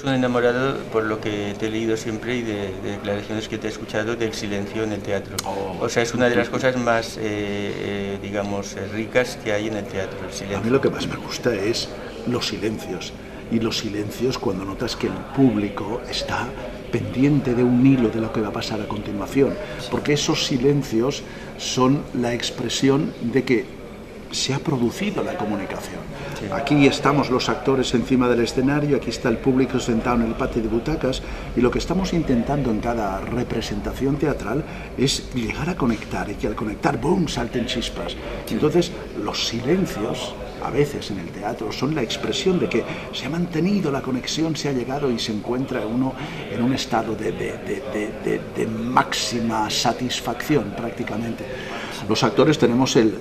un enamorado, por lo que te he leído siempre y de declaraciones que te he escuchado, del silencio en el teatro. O sea, es una de las cosas más, digamos, ricas que hay en el teatro, el silencio. A mí lo que más me gusta es los silencios. Y los silencios cuando notas que el público está pendiente de un hilo de lo que va a pasar a continuación. Porque esos silencios son la expresión de que se ha producido la comunicación. Sí. Aquí estamos los actores encima del escenario, aquí está el público sentado en el patio de butacas, y lo que estamos intentando en cada representación teatral es llegar a conectar, y que al conectar, ¡boom!, salten chispas. Entonces, los silencios, a veces en el teatro, son la expresión de que se ha mantenido la conexión, se ha llegado y se encuentra uno en un estado de máxima satisfacción prácticamente. Los actores tenemos el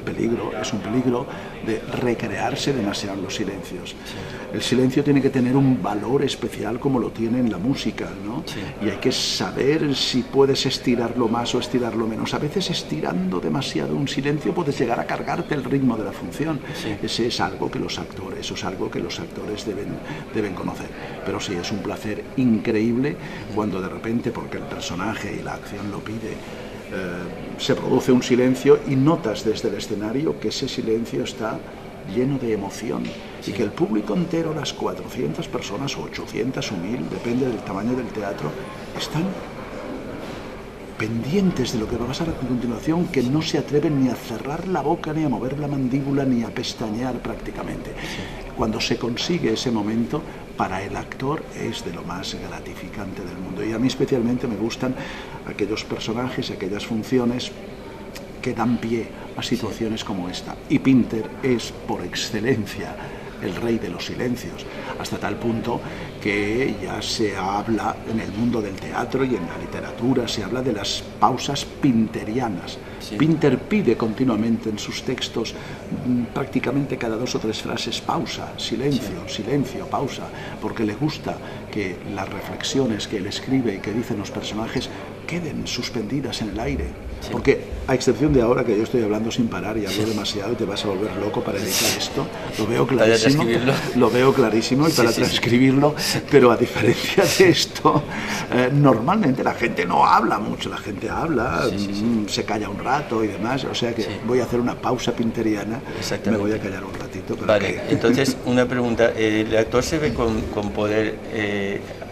peligro, es un peligro de recrearse demasiado en los silencios. El silencio tiene que tener un valor especial como lo tiene en la música, ¿no? Sí. Y hay que saber si puedes estirarlo más o estirarlo menos. A veces estirando demasiado un silencio puedes llegar a cargarte el ritmo de la función. Sí. Ese es algo que los actores, deben conocer. Pero sí, es un placer increíble cuando de repente, porque el personaje y la acción lo pide, se produce un silencio y notas desde el escenario que ese silencio está lleno de emoción, y que el público entero, las 400 personas o 800 o 1000, depende del tamaño del teatro, están pendientes de lo que va a pasar a continuación, que no se atreven ni a cerrar la boca, ni a mover la mandíbula, ni a pestañear prácticamente. Cuando se consigue ese momento, para el actor es de lo más gratificante del mundo. Y a mí especialmente me gustan aquellos personajes, aquellas funciones que dan pie a situaciones como esta. Y Pinter es, por excelencia, el rey de los silencios, hasta tal punto que ya se habla en el mundo del teatro y en la literatura, se habla de las pausas pinterianas. Sí. Pinter pide continuamente en sus textos, prácticamente cada 2 o 3 frases, pausa, silencio, sí, silencio, pausa, porque le gusta que las reflexiones que él escribe y que dicen los personajes queden suspendidas en el aire. Sí. Porque, a excepción de ahora que yo estoy hablando sin parar y hablo demasiado y te vas a volver loco para editar esto, lo veo clarísimo y para transcribirlo, pero a diferencia de esto, normalmente la gente no habla mucho, la gente habla, se calla un rato y demás, o sea que voy a hacer una pausa pinteriana, me voy a callar un ratito. Vale, entonces una pregunta, ¿el actor se ve con poder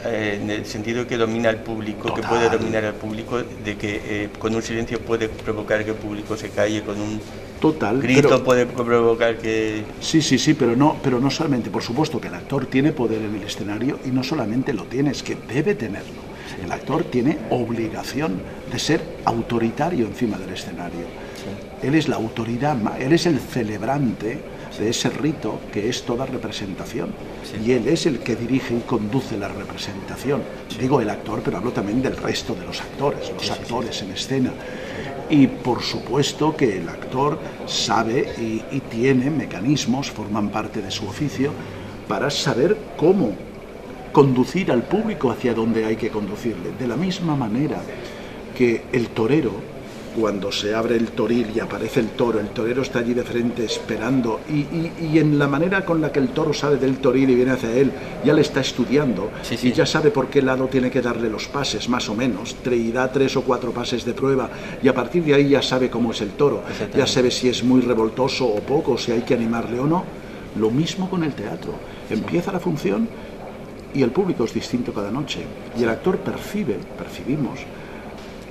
en el sentido que domina al público, total, que puede dominar al público, de que con un silencio puede provocar que el público se calle, con un grito puede provocar que... Sí, pero no solamente, por supuesto que el actor tiene poder en el escenario, y no solamente lo tiene, es que debe tenerlo. El actor tiene obligación de ser autoritario encima del escenario. Sí. Él es la autoridad, él es el celebrante de ese rito que es toda representación. Sí. Y él es el que dirige y conduce la representación. Sí. Digo el actor, pero hablo también del resto de los actores, actores en escena. Y por supuesto que el actor sabe y tiene mecanismos, forman parte de su oficio, para saber cómo conducir al público hacia donde hay que conducirle. De la misma manera que el torero, cuando se abre el toril y aparece el torero está allí de frente esperando, y en la manera con la que el toro sale del toril y viene hacia él, ya le está estudiando, y ya sabe por qué lado tiene que darle los pases, más o menos, y da 3 o 4 pases de prueba, y a partir de ahí ya sabe cómo es el toro, ya sabe si es muy revoltoso o poco, si hay que animarle o no. Lo mismo con el teatro, empieza la función y el público es distinto cada noche, y el actor percibimos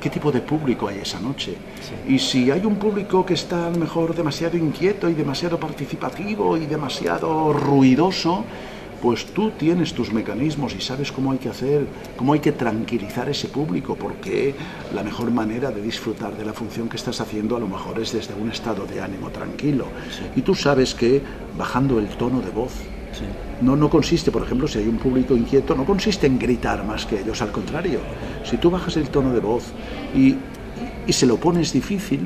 qué tipo de público hay esa noche. Sí. Y si hay un público que está a lo mejor demasiado inquieto y demasiado participativo y demasiado ruidoso, pues tú tienes tus mecanismos y sabes cómo hay que hacer, cómo hay que tranquilizar ese público, porque la mejor manera de disfrutar de la función que estás haciendo a lo mejor es desde un estado de ánimo tranquilo. Sí. Y tú sabes que bajando el tono de voz, sí, no consiste, por ejemplo, si hay un público inquieto, no consiste en gritar más que ellos, al contrario. Si tú bajas el tono de voz y se lo pones difícil,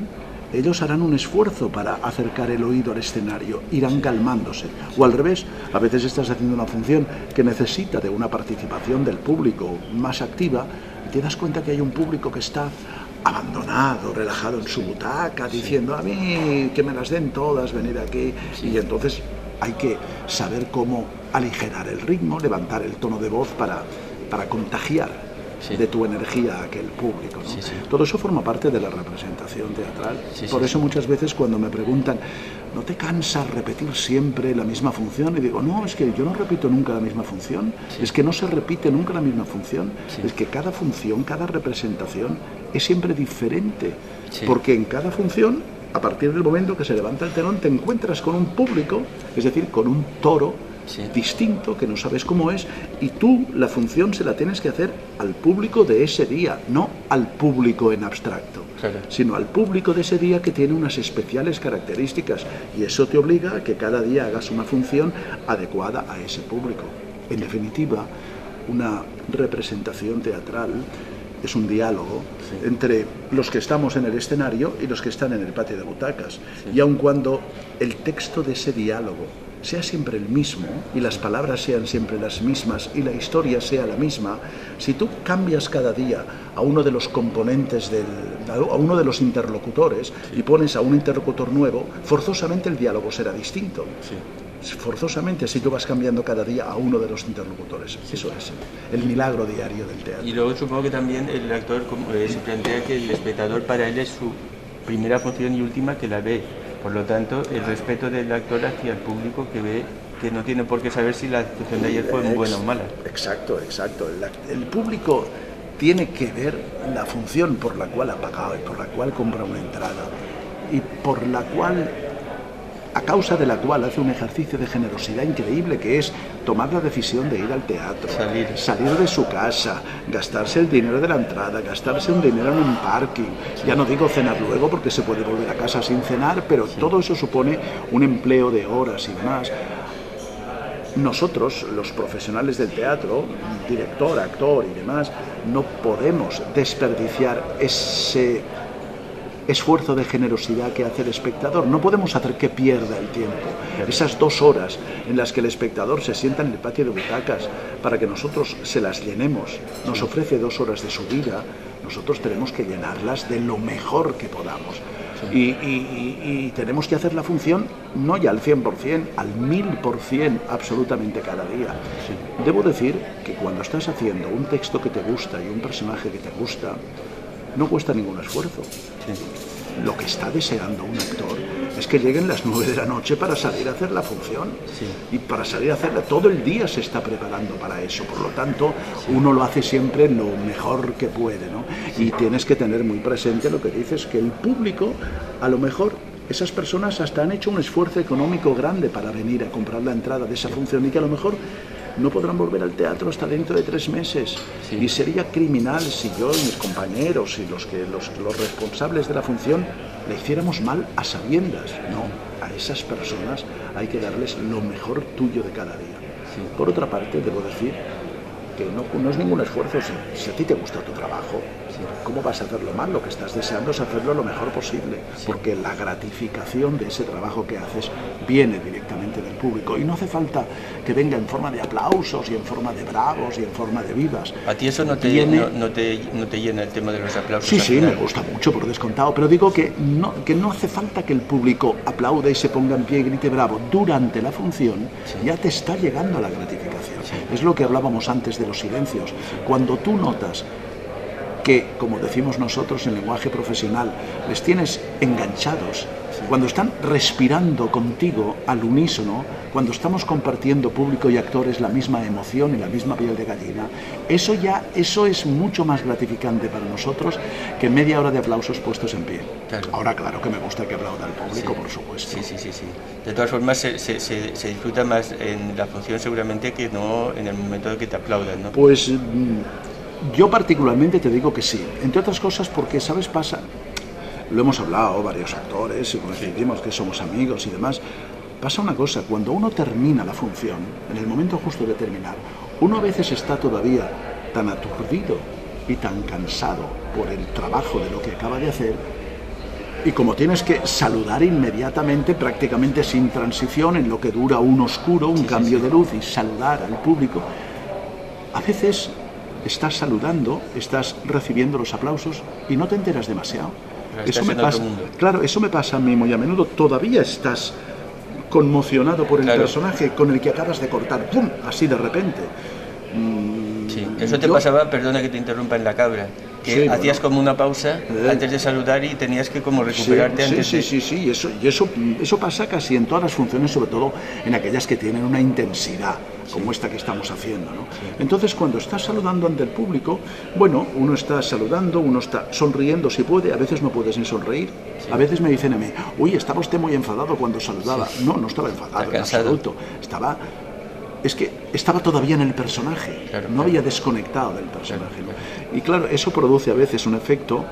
ellos harán un esfuerzo para acercar el oído al escenario, irán calmándose. O al revés, a veces estás haciendo una función que necesita de una participación del público más activa y te das cuenta que hay un público que está abandonado, relajado en su butaca, diciendo a mí que me las den todas, venir aquí, y entonces hay que saber cómo aligerar el ritmo, levantar el tono de voz para contagiar de tu energía a aquel público, ¿no? Todo eso forma parte de la representación teatral. Por eso muchas veces cuando me preguntan, ¿no te cansas repetir siempre la misma función? Y digo, no, es que yo no repito nunca la misma función, es que no se repite nunca la misma función, es que cada función, cada representación es siempre diferente, porque en cada función, a partir del momento que se levanta el telón, te encuentras con un público, es decir, con un toro distinto, que no sabes cómo es, y tú la función se la tienes que hacer al público de ese día, no al público en abstracto, sino al público de ese día que tiene unas especiales características, y eso te obliga a que cada día hagas una función adecuada a ese público. En definitiva, una representación teatral es un diálogo entre los que estamos en el escenario y los que están en el patio de butacas, y aun cuando el texto de ese diálogo sea siempre el mismo y las palabras sean siempre las mismas y la historia sea la misma, si tú cambias cada día a uno de los componentes, a uno de los interlocutores y pones a un interlocutor nuevo, forzosamente el diálogo será distinto. Forzosamente, si tú vas cambiando cada día a uno de los interlocutores. Eso es el milagro diario del teatro. Y luego supongo que también el actor se plantea que el espectador para él es su primera función y última que la ve. Por lo tanto, el respeto del actor hacia el público que ve, que no tiene por qué saber si la función de ayer fue buena o mala. Exacto. El público tiene que ver la función por la cual ha pagado y por la cual compra una entrada y por la cual, a causa de la cual hace un ejercicio de generosidad increíble, que es tomar la decisión de ir al teatro, salir de su casa, gastarse el dinero de la entrada, gastarse un dinero en un parking, ya no digo cenar luego porque se puede volver a casa sin cenar, pero todo eso supone un empleo de horas y demás. Nosotros, los profesionales del teatro, director, actor y demás, no podemos desperdiciar ese esfuerzo de generosidad que hace el espectador. No podemos hacer que pierda el tiempo. Esas 2 horas en las que el espectador se sienta en el patio de butacas para que nosotros se las llenemos, nos ofrece 2 horas de su vida, nosotros tenemos que llenarlas de lo mejor que podamos. Y tenemos que hacer la función no ya al 100%, al 1000% absolutamente cada día. Debo decir que cuando estás haciendo un texto que te gusta y un personaje que te gusta, no cuesta ningún esfuerzo. Lo que está deseando un actor es que lleguen las 9 de la noche para salir a hacer la función. Y para salir a hacerla, todo el día se está preparando para eso. Por lo tanto, uno lo hace siempre lo mejor que puede, ¿no? Y tienes que tener muy presente lo que dices, que el público, a lo mejor, esas personas hasta han hecho un esfuerzo económico grande para venir a comprar la entrada de esa función y que a lo mejor no podrán volver al teatro hasta dentro de 3 meses. Y sería criminal si yo y mis compañeros y los responsables de la función le hiciéramos mal a sabiendas. No, a esas personas hay que darles lo mejor tuyo de cada día. Por otra parte, debo decir que no es ningún esfuerzo. Si a ti te gusta tu trabajo, ¿cómo vas a hacerlo mal? Lo que estás deseando es hacerlo lo mejor posible, porque la gratificación de ese trabajo que haces viene directamente del público y no hace falta que venga en forma de aplausos y en forma de bravos y en forma de vivas. ¿A ti eso no te llena el tema de los aplausos? Sí, me gusta mucho, por descontado, pero digo que no hace falta que el público aplaude y se ponga en pie y grite bravo. Durante la función ya te está llegando la gratificación. Es lo que hablábamos antes de los silencios. Cuando tú notas que, como decimos nosotros en lenguaje profesional, les tienes enganchados, cuando están respirando contigo al unísono, cuando estamos compartiendo público y actores la misma emoción y la misma piel de gallina, eso es mucho más gratificante para nosotros que media hora de aplausos puestos en pie. Ahora, claro que me gusta que aplauda al público, por supuesto. Sí. De todas formas, se disfruta más en la función seguramente que no en el momento de que te aplaudan, ¿no? Pues yo particularmente te digo que sí, entre otras cosas porque, ¿sabes? Lo hemos hablado varios actores y coincidimos que somos amigos y demás. Pasa una cosa, cuando uno termina la función, en el momento justo de terminar, uno a veces está todavía tan aturdido y tan cansado por el trabajo de lo que acaba de hacer, y como tienes que saludar inmediatamente, prácticamente sin transición, en lo que dura un oscuro, un cambio de luz, y saludar al público, a veces estás saludando, estás recibiendo los aplausos y no te enteras demasiado. Eso me pasa a mí muy a menudo. Todavía estás conmocionado por el Claro. personaje con el que acabas de cortar, ¡pum!, así de repente. Sí, eso te pasaba, perdona que te interrumpa, en La Cabra, que Sí, hacías bueno. como una pausa antes de saludar y tenías que como recuperarte antes de... Sí, eso pasa casi en todas las funciones, sobre todo en aquellas que tienen una intensidad, como esta que estamos haciendo, ¿no? Entonces, cuando estás saludando ante el público, bueno, uno está saludando, uno está sonriendo si puede, a veces no puedes ni sonreír. A veces me dicen a mí, uy, estaba usted muy enfadado cuando saludaba. No, no estaba enfadado en absoluto. Es que estaba todavía en el personaje, no había desconectado del personaje, ¿no? Y claro, eso produce a veces un efecto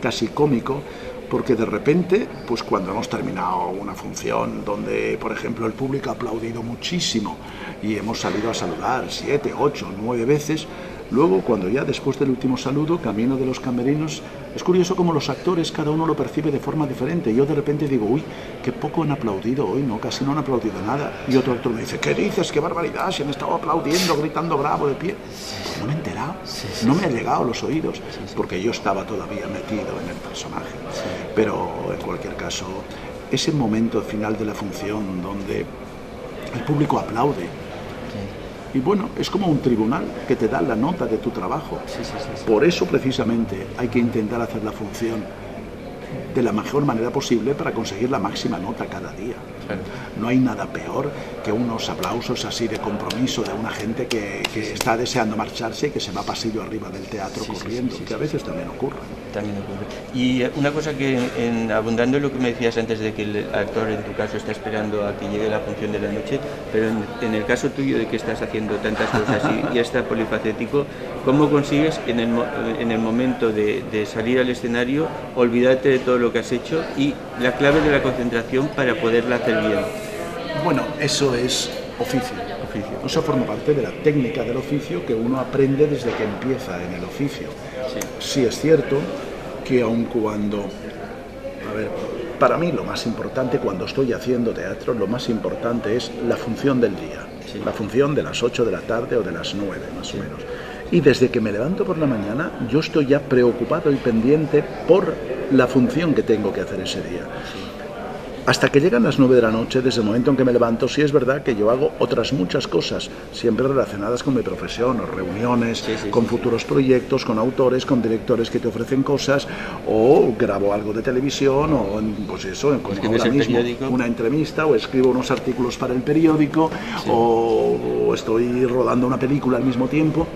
casi cómico, porque de repente, pues cuando hemos terminado una función donde, por ejemplo, el público ha aplaudido muchísimo y hemos salido a saludar 7, 8, 9 veces, luego cuando ya después del último saludo, camino de los camerinos, es curioso cómo los actores cada uno lo percibe de forma diferente. Yo de repente digo, uy, qué poco han aplaudido hoy, ¿no? Casi no han aplaudido nada. Y otro actor me dice, ¿qué dices? ¡Qué barbaridad! Se han estado aplaudiendo, gritando bravo de pie. Pues no me he enterado, no me ha llegado a los oídos, porque yo estaba todavía metido en el personaje. Pero en cualquier caso, ese momento final de la función donde el público aplaude, y bueno, es como un tribunal que te da la nota de tu trabajo. Por eso precisamente hay que intentar hacer la función de la mejor manera posible para conseguir la máxima nota cada día. No hay nada peor que unos aplausos así de compromiso de una gente que está deseando marcharse y que se va pasillo arriba del teatro corriendo, que a veces también ocurre. También ocurre. Y una cosa que, abundando en lo que me decías antes de que el actor, en tu caso, está esperando a que llegue la función de la noche, pero en el caso tuyo de que estás haciendo tantas cosas y está polifacético, ¿cómo consigues en el momento de salir al escenario olvidarte de todo lo que has hecho y la clave de la concentración para poderla hacer bien? Bueno, eso es oficio. Eso forma parte de la técnica del oficio que uno aprende desde que empieza en el oficio. Sí es cierto que aun cuando, a ver, para mí lo más importante cuando estoy haciendo teatro, lo más importante es la función del día, la función de las 8 de la tarde o de las 9 más o menos. Y desde que me levanto por la mañana, yo estoy ya preocupado y pendiente por la función que tengo que hacer ese día. Hasta que llegan las 9 de la noche, desde el momento en que me levanto, sí es verdad que yo hago otras muchas cosas, siempre relacionadas con mi profesión, o reuniones, con futuros proyectos, con autores, con directores que te ofrecen cosas, o grabo algo de televisión, o pues eso, como ahora mismo, una entrevista, o escribo unos artículos para el periódico, o estoy rodando una película al mismo tiempo.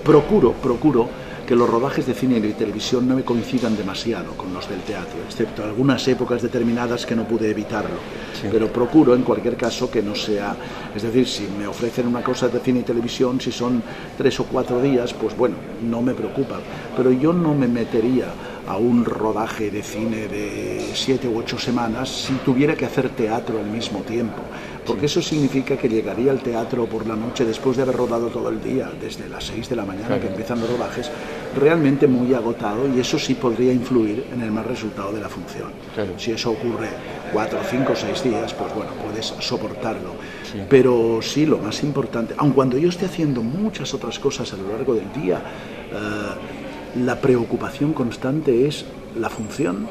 Procuro que los rodajes de cine y de televisión no me coincidan demasiado con los del teatro, excepto algunas épocas determinadas que no pude evitarlo. Pero procuro, en cualquier caso, que no sea... Es decir, si me ofrecen una cosa de cine y televisión, si son 3 o 4 días, pues bueno, no me preocupa. Pero yo no me metería a un rodaje de cine de 7 u 8 semanas si tuviera que hacer teatro al mismo tiempo. Porque eso significa que llegaría al teatro por la noche después de haber rodado todo el día, desde las 6 de la mañana que empiezan los rodajes, realmente muy agotado, y eso sí podría influir en el mal resultado de la función. Si eso ocurre 4, 5, 6 días, pues bueno, puedes soportarlo. Pero sí, lo más importante, aun cuando yo esté haciendo muchas otras cosas a lo largo del día, la preocupación constante es la función.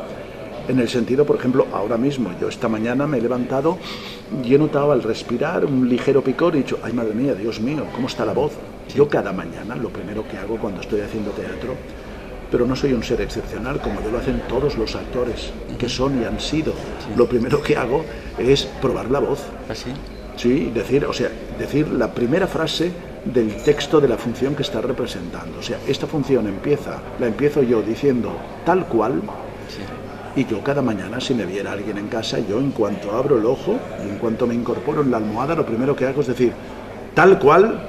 En el sentido, por ejemplo, ahora mismo, yo esta mañana me he levantado y he notado al respirar un ligero picor y he dicho, ay madre mía, Dios mío, ¿cómo está la voz? Yo cada mañana, lo primero que hago cuando estoy haciendo teatro, pero no soy un ser excepcional, como lo hacen todos los actores que son y han sido, lo primero que hago es probar la voz. ¿Así? Sí, decir la primera frase del texto de la función que está representando. O sea, esta función la empiezo yo diciendo tal cual. Y yo cada mañana, si me viera alguien en casa, yo en cuanto abro el ojo y en cuanto me incorporo en la almohada, lo primero que hago es decir tal cual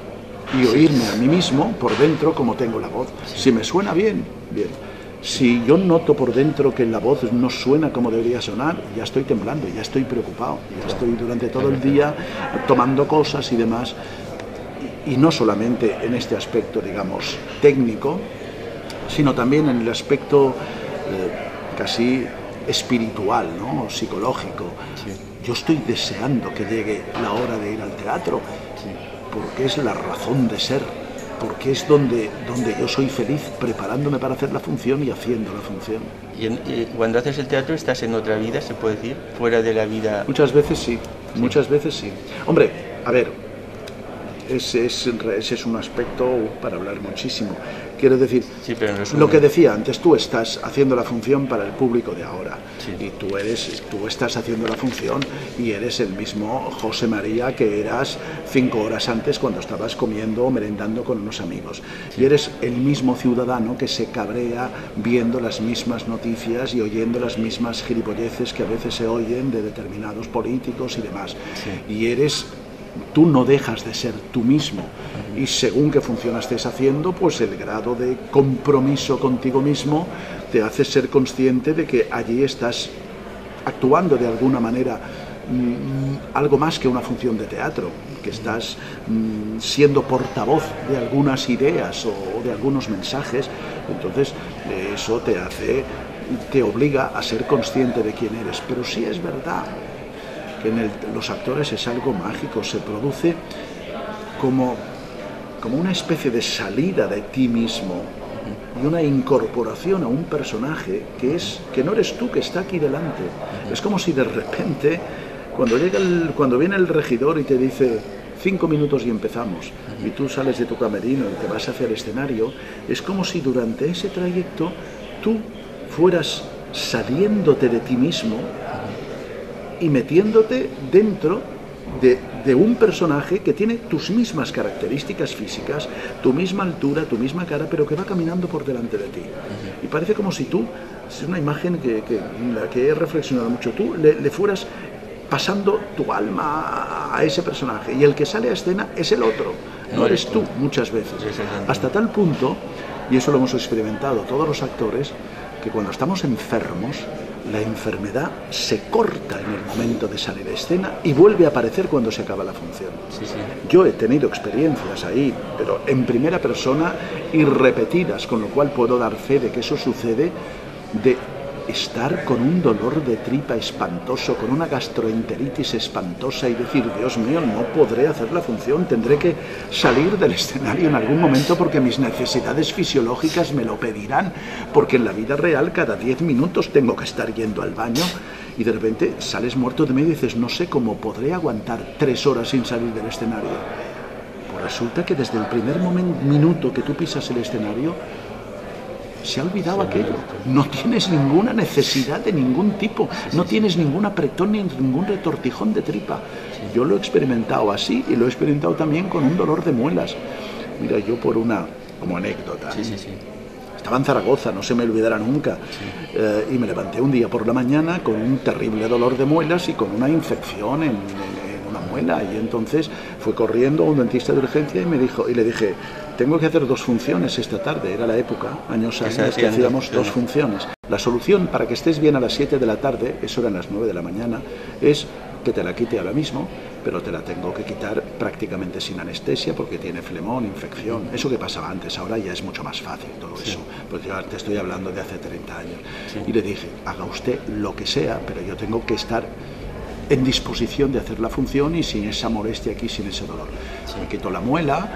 y oírme a mí mismo por dentro como tengo la voz. Si me suena bien, bien. Si yo noto por dentro que la voz no suena como debería sonar, ya estoy temblando, ya estoy preocupado, ya estoy durante todo el día tomando cosas y demás. Y no solamente en este aspecto, digamos, técnico, sino también en el aspecto casi espiritual, ¿no? Psicológico. Yo estoy deseando que llegue la hora de ir al teatro, porque es la razón de ser porque es donde yo soy feliz, preparándome para hacer la función y haciendo la función. Y cuando haces el teatro estás en otra vida, se puede decir, fuera de la vida. Muchas veces sí, muchas veces sí. Hombre, a ver, ese es un aspecto para hablar muchísimo. Quiero decir, sí, pero lo que decía antes, tú estás haciendo la función para el público de ahora, sí, y tú estás haciendo la función y eres el mismo José María que eras 5 horas antes cuando estabas comiendo o merendando con unos amigos, sí, y eres el mismo ciudadano que se cabrea viendo las mismas noticias y oyendo las mismas gilipolleces que a veces se oyen de determinados políticos y demás, sí, y tú no dejas de ser tú mismo, y según qué función estés haciendo, pues el grado de compromiso contigo mismo te hace ser consciente de que allí estás actuando de alguna manera algo más que una función de teatro, que estás siendo portavoz de algunas ideas o de algunos mensajes. Entonces eso te obliga a ser consciente de quién eres. Pero sí es verdad que los actores es algo mágico, se produce como una especie de salida de ti mismo y una incorporación a un personaje que no eres tú, que está aquí delante. Es como si de repente, cuando viene el regidor y te dice 5 minutos y empezamos, y tú sales de tu camerino y te vas hacia el escenario, es como si durante ese trayecto tú fueras saliéndote de ti mismo y metiéndote dentro de un personaje que tiene tus mismas características físicas, tu misma altura, tu misma cara, pero que va caminando por delante de ti. Y parece como si tú, es una imagen en la que he reflexionado mucho, tú le fueras pasando tu alma a ese personaje, y el que sale a escena es el otro, no eres tú muchas veces. Hasta tal punto, y eso lo hemos experimentado todos los actores, que cuando estamos enfermos, la enfermedad se corta en el momento de salir a escena y vuelve a aparecer cuando se acaba la función. Sí, sí. Yo he tenido experiencias ahí, pero en primera persona y repetidas, con lo cual puedo dar fe de que eso sucede, de estar con un dolor de tripa espantoso, con una gastroenteritis espantosa y decir, Dios mío, no podré hacer la función, tendré que salir del escenario en algún momento porque mis necesidades fisiológicas me lo pedirán, porque en la vida real cada 10 minutos tengo que estar yendo al baño, y de repente sales muerto de medio y dices, no sé cómo podré aguantar 3 horas sin salir del escenario. Pues resulta que desde el primer minuto que tú pisas el escenario, se ha olvidado aquello. No tienes ninguna necesidad de ningún tipo, no tienes ningún apretón ni ningún retortijón de tripa. Yo lo he experimentado así y lo he experimentado también con un dolor de muelas. Mira, yo como anécdota, estaba en Zaragoza, no se me olvidará nunca, y me levanté un día por la mañana con un terrible dolor de muelas y con una infección en una muela, y entonces fui corriendo a un dentista de urgencia y le dije, tengo que hacer 2 funciones esta tarde. Era la época, años antes, que hacíamos 2 funciones. La solución para que estés bien a las 7 de la tarde, eso eran las 9 de la mañana, es que te la quite ahora mismo, pero te la tengo que quitar prácticamente sin anestesia porque tiene flemón, infección. Eso que pasaba antes, ahora ya es mucho más fácil todo eso. Pues yo te estoy hablando de hace 30 años. Y le dije, haga usted lo que sea, pero yo tengo que estar en disposición de hacer la función y sin esa molestia aquí, sin ese dolor. Me quitó la muela.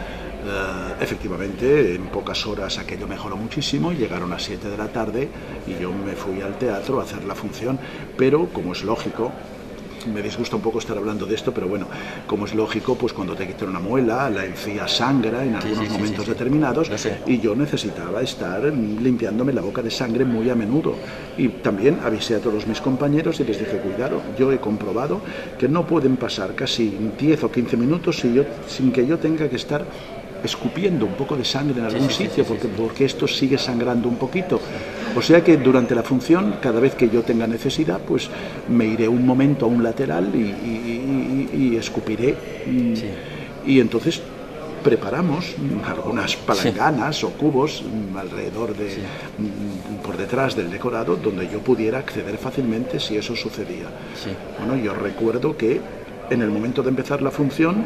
Efectivamente, en pocas horas aquello mejoró muchísimo y llegaron a 7 de la tarde y yo me fui al teatro a hacer la función, pero como es lógico, me disgusta un poco estar hablando de esto, pero bueno, como es lógico, pues cuando te quitan una muela, la encía sangra en algunos momentos determinados, y yo necesitaba estar limpiándome la boca de sangre muy a menudo. Y también avisé a todos mis compañeros y les dije, cuidado, yo he comprobado que no pueden pasar casi 10 o 15 minutos sin que yo tenga que estar escupiendo un poco de sangre en algún sitio, porque esto sigue sangrando un poquito. O sea que durante la función, cada vez que yo tenga necesidad, pues me iré un momento a un lateral y escupiré. Y entonces preparamos algunas palanganas o cubos alrededor por detrás del decorado, donde yo pudiera acceder fácilmente si eso sucedía. Bueno, yo recuerdo que en el momento de empezar la función,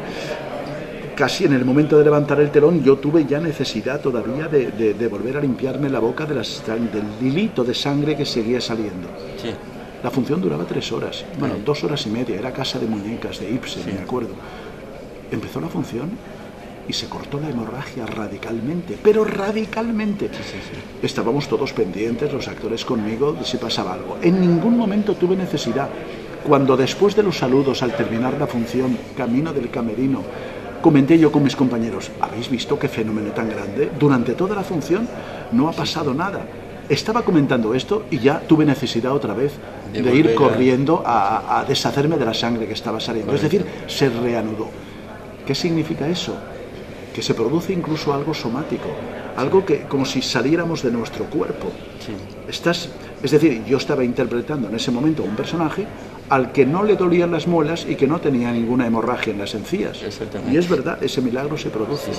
casi en el momento de levantar el telón, yo tuve ya necesidad todavía de volver a limpiarme la boca del hilito de sangre que seguía saliendo. La función duraba 3 horas, bueno, 2 horas y media, era Casa de Muñecas de Ibsen, me acuerdo. Empezó la función y se cortó la hemorragia radicalmente, pero radicalmente. Estábamos todos pendientes, los actores conmigo, de si pasaba algo. En ningún momento tuve necesidad. Cuando después de los saludos, al terminar la función, camino del camerino, comenté yo con mis compañeros, ¿habéis visto qué fenómeno tan grande? Durante toda la función no ha pasado nada. Estaba comentando esto y ya tuve necesidad otra vez de ir corriendo a deshacerme de la sangre que estaba saliendo. Correcto. Es decir, se reanudó. ¿Qué significa eso? Que se produce incluso algo somático, algo que como si saliéramos de nuestro cuerpo. Es decir, yo estaba interpretando en ese momento un personaje al que no le dolían las muelas y que no tenía ninguna hemorragia en las encías. Y es verdad, ese milagro se produce.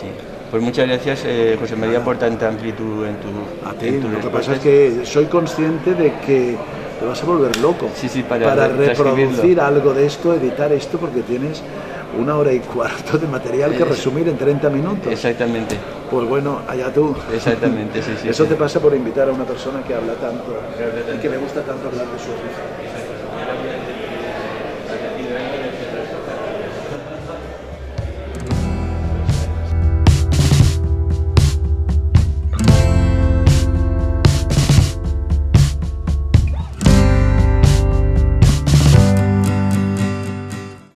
Pues muchas gracias, José María, por tanta amplitud en tu... A ti, lo que pasa es que soy consciente de que te vas a volver loco para reproducir algo de esto, editar esto, porque tienes 1 hora y cuarto de material que resumir en 30 minutos. Exactamente. Pues bueno, allá tú. Exactamente, Eso te pasa por invitar a una persona que habla tanto y que le gusta tanto hablar de su oficio.